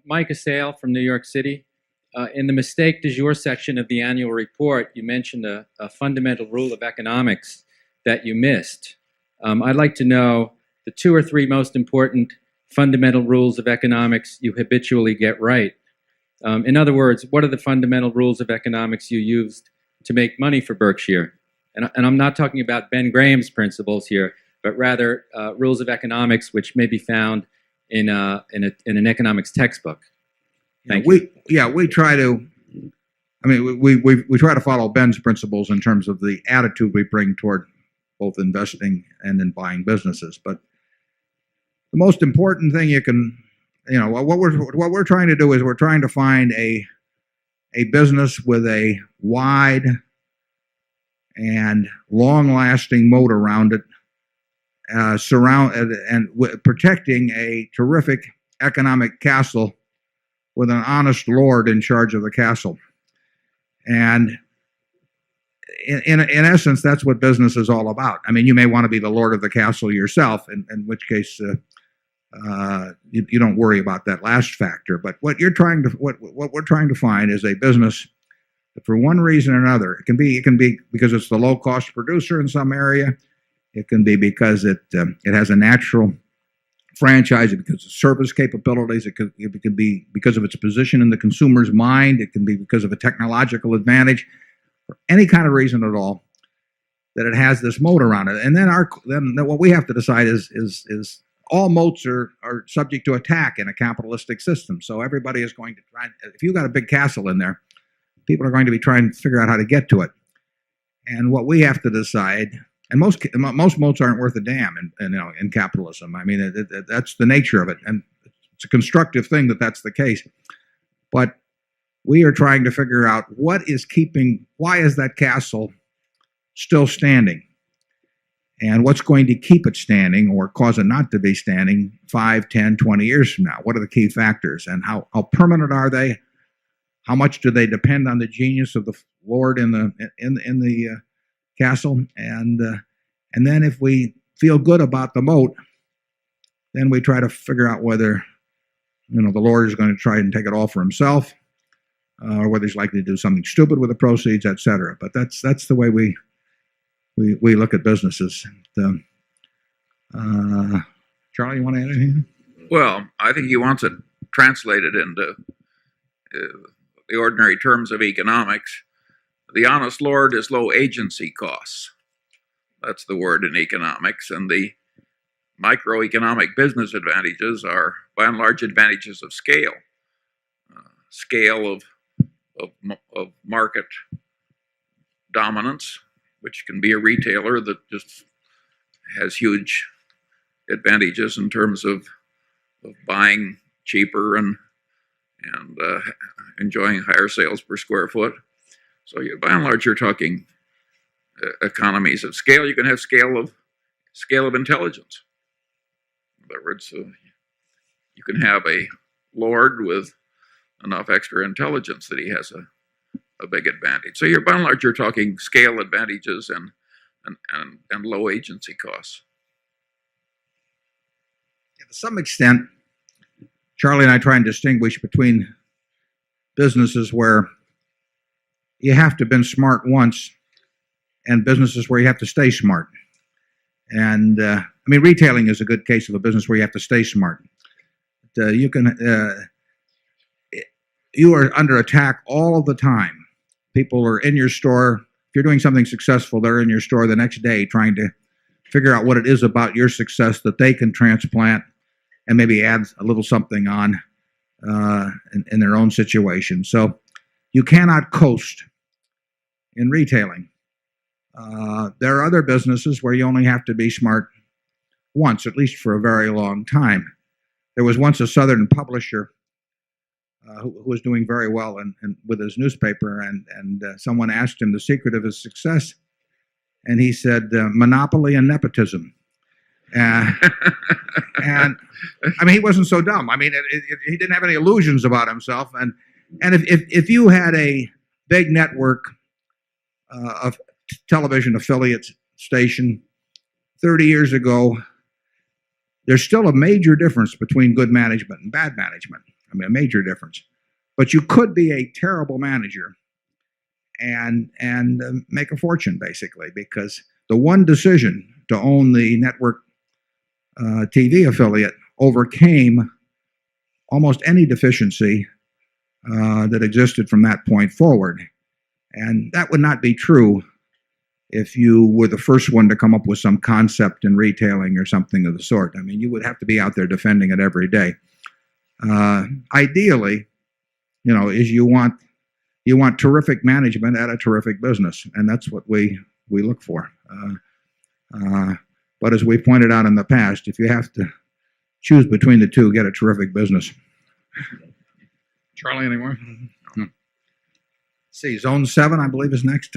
Mike Assail from New York City. In the mistake du jour section of the annual report, you mentioned a fundamental rule of economics that you missed. I'd like to know the 2 or 3 most important fundamental rules of economics you habitually get right. In other words, what are the fundamental rules of economics you used to make money for Berkshire? And I'm not talking about Ben Graham's principles here, but rather rules of economics which may be found in an economics textbook. Thank you. We try to. I mean, we try to follow Ben's principles in terms of the attitude we bring toward both investing and in buying businesses. But the most important thing you can, what we're trying to do is we're trying to find a business with a wide and long-lasting moat around it, protecting a terrific economic castle with an honest lord in charge of the castle. And in essence, that's what business is all about. I mean, you may want to be the lord of the castle yourself, in which case you don't worry about that last factor. But what we're trying to find is a business that, for one reason or another, it can be because it's the low-cost producer in some area. It can be because it has a natural franchise, because of service capabilities. It could be because of its position in the consumer's mind. It can be because of a technological advantage, for any kind of reason at all, that it has this moat around it. And then what we have to decide is all moats are subject to attack in a capitalistic system. So everybody is going to try. If you've got a big castle in there, people are going to be trying to figure out how to get to it. And what we have to decide. And most moats aren't worth a damn in capitalism. I mean, that's the nature of it, and it's a constructive thing that that's the case. But we are trying to figure out why is that castle still standing, and what's going to keep it standing or cause it not to be standing 5, 10, 20 years from now. What are the key factors, and how permanent are they? How much do they depend on the genius of the lord in the castle, and then if we feel good about the moat, then we try to figure out whether the lord is going to try and take it all for himself, or whether he's likely to do something stupid with the proceeds, etc. But that's the way we look at businesses. Charlie, you want to add anything? Well, I think he wants it translated into the ordinary terms of economics. The honest lord is low agency costs. That's the word in economics. And the microeconomic business advantages are, by and large, advantages of scale. Scale of market dominance, which can be a retailer that just has huge advantages in terms of buying cheaper and enjoying higher sales per square foot. So by and large, you're talking economies of scale. You can have scale of intelligence. In other words, you can have a lord with enough extra intelligence that he has a big advantage. So by and large, you're talking scale advantages and low agency costs. Yeah, to some extent, Charlie and I try and distinguish between businesses where you have to have been smart once and businesses where you have to stay smart. And I mean, retailing is a good case of a business where you have to stay smart. You are under attack all the time. People are in your store. If you're doing something successful, they're in your store the next day trying to figure out what it is about your success that they can transplant and maybe add a little something on in their own situation. So you cannot coast in retailing. There are other businesses where you only have to be smart once, at least for a very long time. There was once a Southern publisher who was doing very well with his newspaper, and someone asked him the secret of his success, and he said, monopoly and nepotism. And I mean, he wasn't so dumb. I mean, he didn't have any illusions about himself. And if you had a big network of television affiliate station 30 years ago, there's still a major difference between good management and bad management. I mean, a major difference. But you could be a terrible manager and make a fortune, basically, because the one decision to own the network TV affiliate overcame almost any deficiency that existed from that point forward. And that would not be true if you were the first one to come up with some concept in retailing or something of the sort. I mean, you would have to be out there defending it every day. Ideally, is you want terrific management at a terrific business, and that's what we look for. But as we pointed out in the past, if you have to choose between the two, get a terrific business. Charlie, anymore? See, Zone 7, I believe, is next.